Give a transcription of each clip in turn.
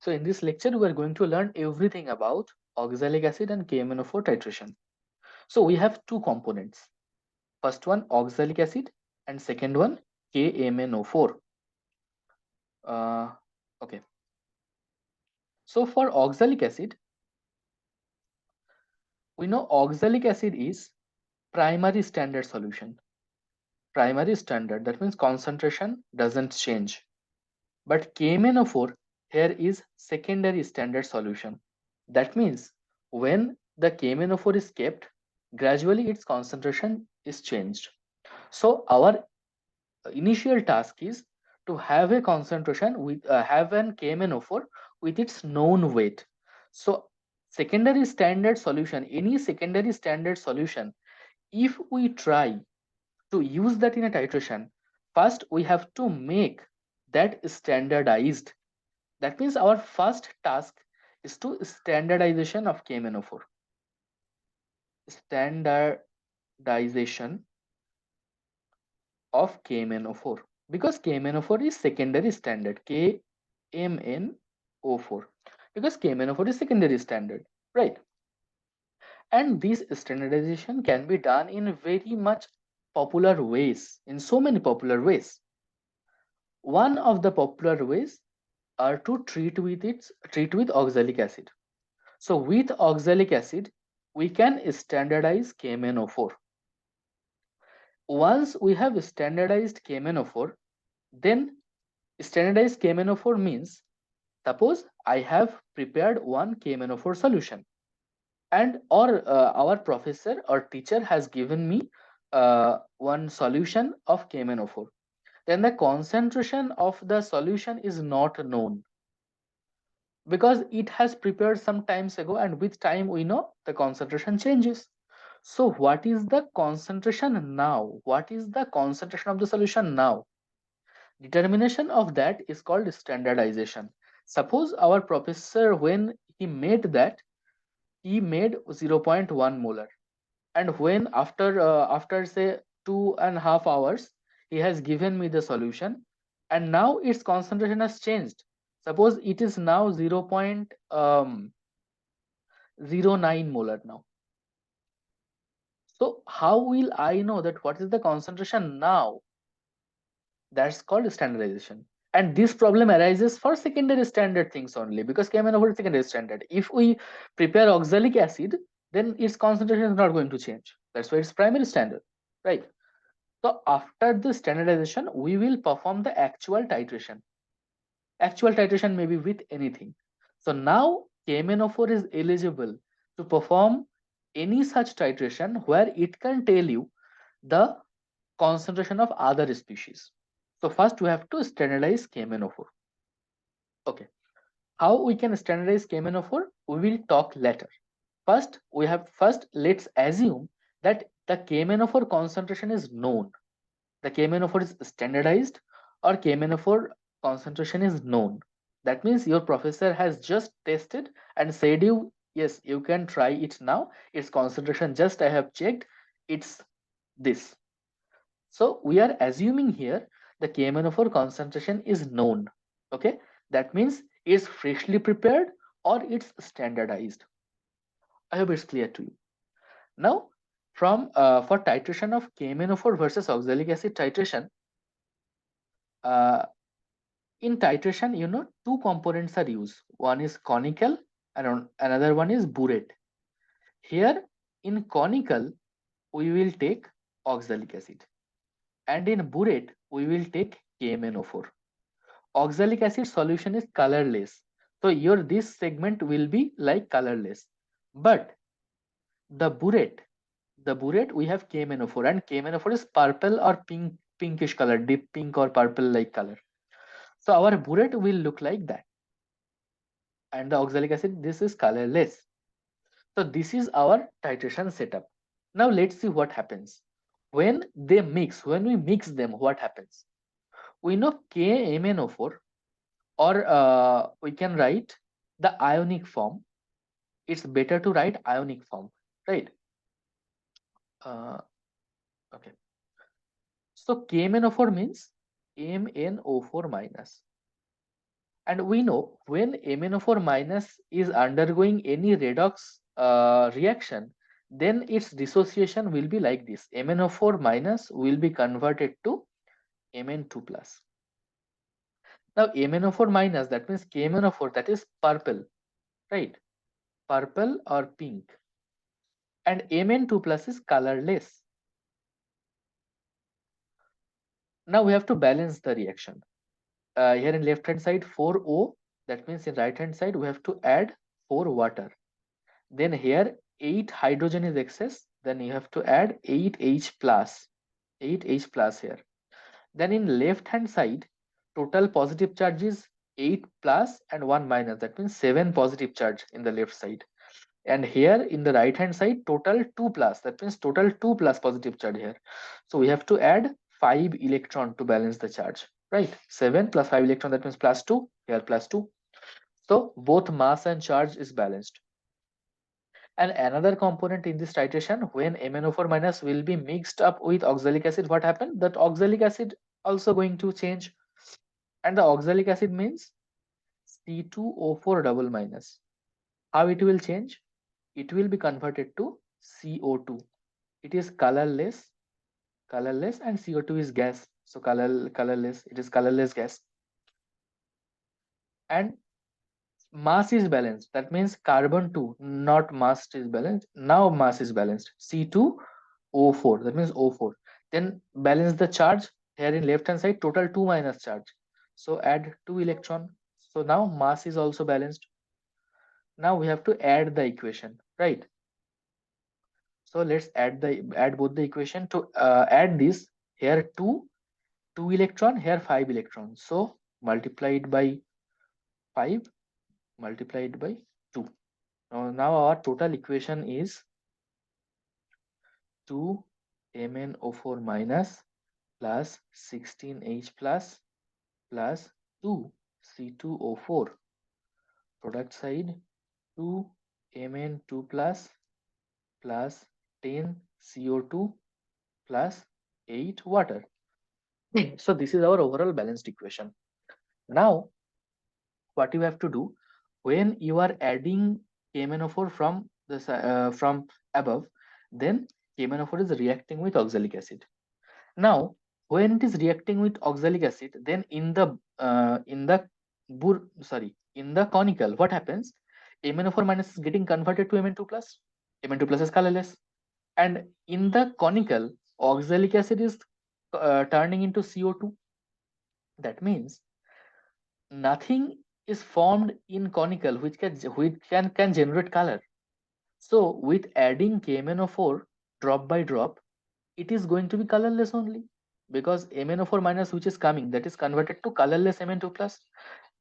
So in this lecture, we are going to learn everything about oxalic acid and KMNO4 titration. So we have two components. First one, oxalic acid, and second one, KMNO4. Uh, okay. So for oxalic acid, we know oxalic acid is primary standard solution. Primary standard, that means concentration doesn't change. But KMNO4 here is secondary standard solution. That means when the KMNO4 is kept, gradually its concentration is changed. So our initial task is to have a concentration with have an KMNO4 with its known weight. So secondary standard solution, any secondary standard solution, if we try to use that in a titration, first we have to make that standardized. That means our first task is to standardization of KMNO4. Standardization of KMNO4, because KMNO4 is secondary standard. KMNO4, because KMNO4 is secondary standard, right? And this standardization can be done in very much popular ways, in so many popular ways. One of the popular ways are to treat with oxalic acid. So with oxalic acid, we can standardize KMNO4. Once we have standardized KMNO4, then standardized KMNO4 means, suppose I have prepared one KMNO4 solution, and or our professor or teacher has given me one solution of KMNO4. Then the concentration of the solution is not known, because it has prepared some times ago, and with time we know the concentration changes. So what is the concentration now? What is the concentration of the solution now? Determination of that is called standardization. Suppose our professor, when he made that, he made 0.1 molar, and when after say 2.5 hours, he has given me the solution, and now its concentration has changed. Suppose it is now 0.09 molar now. So how will I know that what is the concentration now? That's called standardization. And this problem arises for secondary standard things only, because KMNO4 is secondary standard. If we prepare oxalic acid, then its concentration is not going to change. That's why it's primary standard, right? So after the standardization, we will perform the actual titration. Actual titration may be with anything. So now KMNO4 is eligible to perform any such titration where it can tell you the concentration of other species. So first we have to standardize KMNO4. Okay. How we can standardize KMNO4? We will talk later. First let's assume that the KMNO4 concentration is known. The KMNO4 is standardized, or KMNO4 concentration is known. That means your professor has just tested and said you, yes, you can try it now. Its concentration, just I have checked, it's this. So we are assuming here the KMNO4 concentration is known. Okay, that means it's freshly prepared or it's standardized. I hope it's clear to you. Now, from for titration of KMNO4 versus oxalic acid titration, uh, in titration, two components are used. One is conical and another one is burette. Here in conical, we will take oxalic acid, and in burette, we will take KMNO4. Oxalic acid solution is colorless, so your this segment will be like colorless. But the burette, we have KMNO4, and KMNO4 is purple or pinkish color, deep pink or purple like color. So our burette will look like that, and the oxalic acid, this is colorless. So this is our titration setup. Now let's see what happens when they mix. When we mix them, what happens? We know KMNO4, or we can write the ionic form. It's better to write ionic form, right? uh, okay. So KMNO4 means MnO4 minus. And we know when MnO4 minus is undergoing any redox reaction, then its dissociation will be like this. MnO4 minus will be converted to Mn2 plus. Now MnO4 minus, that means KMNO4, that is purple, right? Purple or pink. And Mn2 plus is colorless. Now we have to balance the reaction. Here in left hand side 4O, that means in right hand side we have to add 4 water. Then here 8 hydrogen is excess, then you have to add 8H plus, 8H plus here. Then in left hand side, total positive charge is 8 plus and 1 minus, that means 7 positive charge in the left side. And here in the right hand side, total 2 plus, that means total 2 plus positive charge here. So we have to add 5 electron to balance the charge, right? 7 plus 5 electron, that means plus 2, here plus 2. So both mass and charge is balanced. And another component in this titration, when MnO4 minus will be mixed up with oxalic acid, what happened? That oxalic acid also going to change. And the oxalic acid means C2O4 double minus. How it will change? It will be converted to CO2. It is colorless, and CO2 is gas. So colorless, it is colorless gas. And mass is balanced, that means carbon 2 not mass is balanced, now mass is balanced, C2O4, that means O4. Then balance the charge. Here in left hand side, total 2 minus charge, so add 2 electron. So now mass is also balanced. Now we have to add the equation, right? So let's add both the equation. To add this, here 2 electron, here 5 electrons, so multiplied by 5 multiplied by 2. Now our total equation is 2 MnO4 minus plus 16H plus 2 C2O4. Product side 2 Mn2 plus 10 CO2 plus 8 water. So this is our overall balanced equation. Now what you have to do, when you are adding KMNO4 from from above, then KMNO4 is reacting with oxalic acid. Now when it is reacting with oxalic acid, then in the in the conical, what happens? MnO4 minus is getting converted to Mn2 plus. Mn2 plus is colorless, and in the conical, oxalic acid is turning into CO2. That means nothing is formed in conical which can generate color. So with adding KMNO4 drop by drop, it is going to be colorless only, because MnO4 minus which is coming, that is converted to colorless Mn2 plus,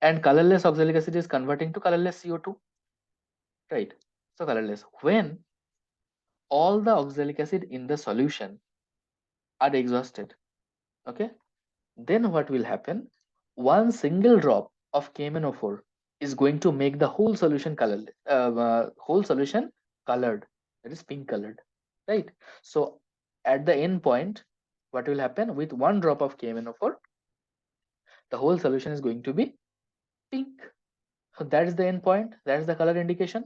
and colorless oxalic acid is converting to colorless CO2, right? So colorless. When all the oxalic acid in the solution are exhausted, okay, then what will happen? One single drop of KMNO4 is going to make the whole solution colorless, whole solution colored, that is pink colored, right? So at the end point, what will happen? With one drop of KMNO4, the whole solution is going to be pink. So that is the end point, that is the color indication.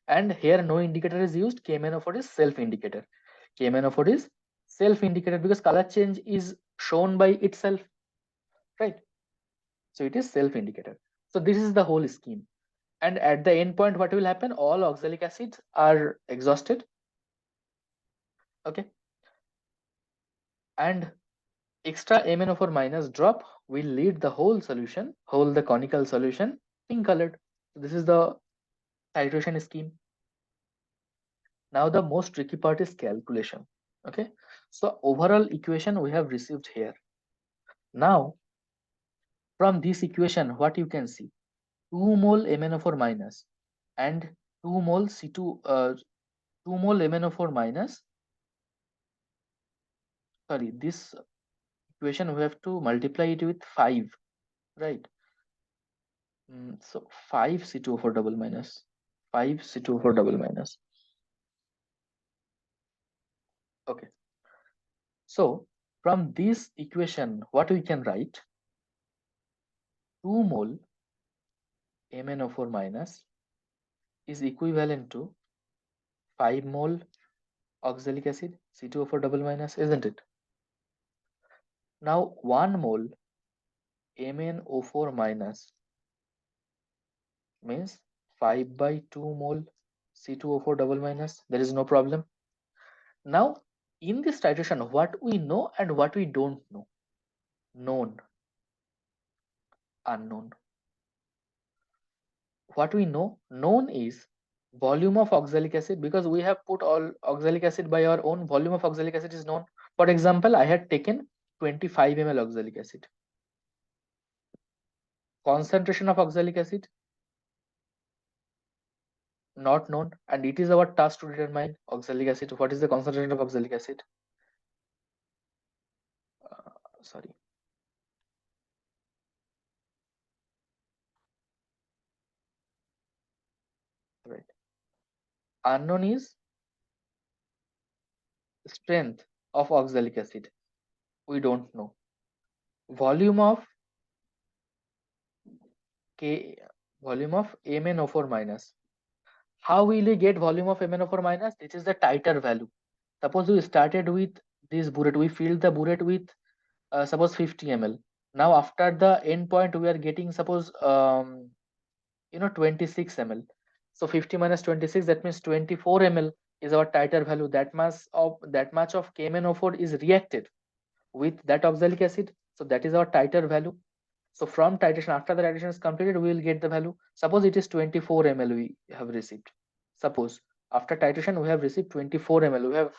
And here no indicator is used, KMNO4 is self indicator. KMNO4 is self indicator because color change is shown by itself, right? So it is self indicator. So this is the whole scheme. And at the end point, what will happen? All oxalic acids are exhausted, okay, and extra MnO4 minus drop will lead the whole solution, whole the conical solution, pink colored. So this is the titration scheme. Now the most tricky part is calculation, okay. So overall equation we have received here. Now from this equation, what you can see, 2 mole MnO4 minus and 2 mole C2 2 mole MnO4 minus, sorry, this equation we have to multiply it with 5, right? So 5 C2O4 double minus, 5 C2O4 double minus. Okay, so from this equation what we can write, 2 mole MnO4 minus is equivalent to 5 mole oxalic acid C2O4 double minus, isn't it? Now 1 mole MnO4 minus means 5 by 2 mole C2O4 double minus. There is no problem. Now in this titration, what we know and what we don't know. Known, unknown. What we know, known is volume of oxalic acid, because we have put all oxalic acid by our own. Volume of oxalic acid is known. For example, I had taken 25 ml oxalic acid. Concentration of oxalic acid not known, and it is our task to determine oxalic acid. What is the concentration of oxalic acid? Sorry. Right. Unknown is strength of oxalic acid. We don't know. Volume of MnO4 minus. How will we get volume of MnO4 minus? This is the titer value. Suppose we started with this burette, we filled the burette with suppose 50 ml. Now after the end point, we are getting suppose 26 ml. So 50 minus 26, that means 24 ml is our titer value. That much of KMNO4 is reacted with that oxalic acid. So that is our titer value. So from titration, after the titration is completed, we will get the value. Suppose it is 24 ml we have received. Suppose after titration we have received 24 ml. We have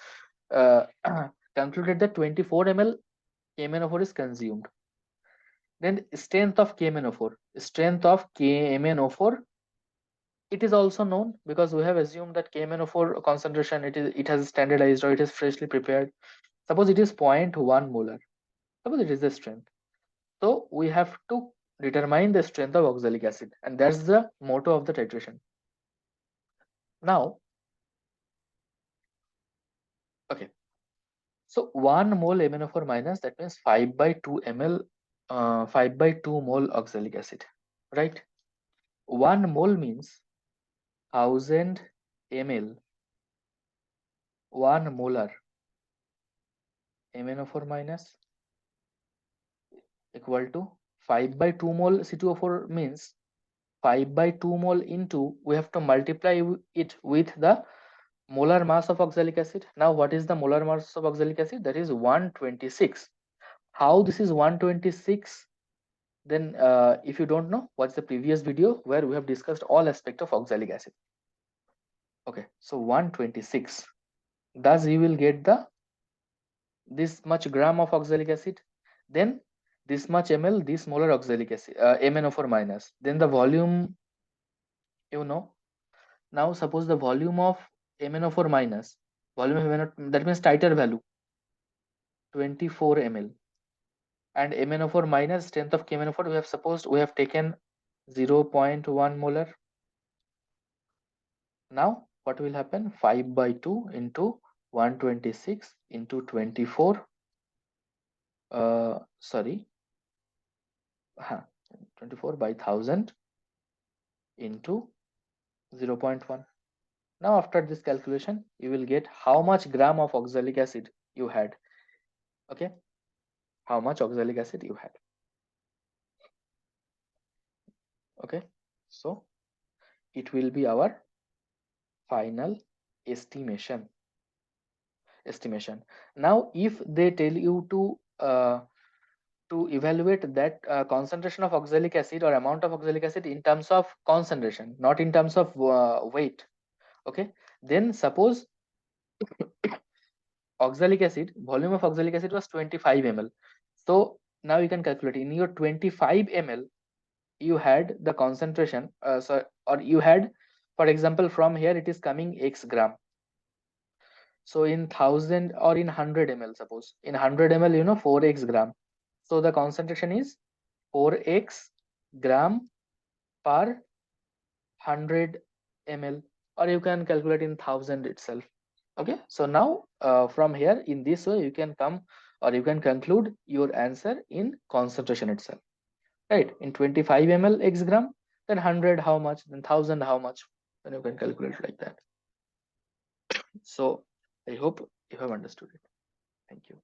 concluded that 24 ml KMNO4 is consumed. Then strength of KMNO4. Strength of KMNO4. It is also known because we have assumed that KMNO4 concentration it has standardized or it is freshly prepared. Suppose it is 0.1 molar. Suppose it is the strength. So we have to determine the strength of oxalic acid, and that's the motto of the titration. Now, okay. So 1 mole MnO4 minus, that means 5 by 2 ml, 5 by 2 mole oxalic acid, right? 1 mole means 1000 ml, 1 molar MnO4 minus equal to 5 by 2 mole C2O4 means 5 by 2 mole into, we have to multiply it with the molar mass of oxalic acid. Now what is the molar mass of oxalic acid? That is 126. How this is 126? Then if you don't know, watch the previous video where we have discussed all aspects of oxalic acid. Okay, so 126. Thus you will get the this much gram of oxalic acid, then this much ml, this molar oxalic acid, MnO4 minus. Then the volume, now suppose the volume of MnO4 minus, volume of MnO, that means titer value 24 ml, and MnO4 minus strength of KMNO4 we have taken 0.1 molar. Now what will happen? 5 by 2 into 126 into 24, sorry, 24 by 1000 into 0.1. Now after this calculation, you will get how much gram of oxalic acid you had. Okay, how much oxalic acid you had. Okay, so it will be our final estimation. Now if they tell you to evaluate that concentration of oxalic acid or amount of oxalic acid in terms of concentration, not in terms of weight, okay, then suppose oxalic acid, volume of oxalic acid was 25 ml. So now you can calculate in your 25 ml you had the concentration, or you had, for example, from here it is coming x gram. So in 1000 or in 100 ml, suppose in 100 ml 4x gram. So the concentration is 4x gram per 100 ml, or you can calculate in 1000 itself. Okay, so now from here in this way you can come, or you can conclude your answer in concentration itself, right? In 25 ml x gram, then 100 how much, then 1000 how much, then you can calculate like that. So I hope you have understood it. Thank you.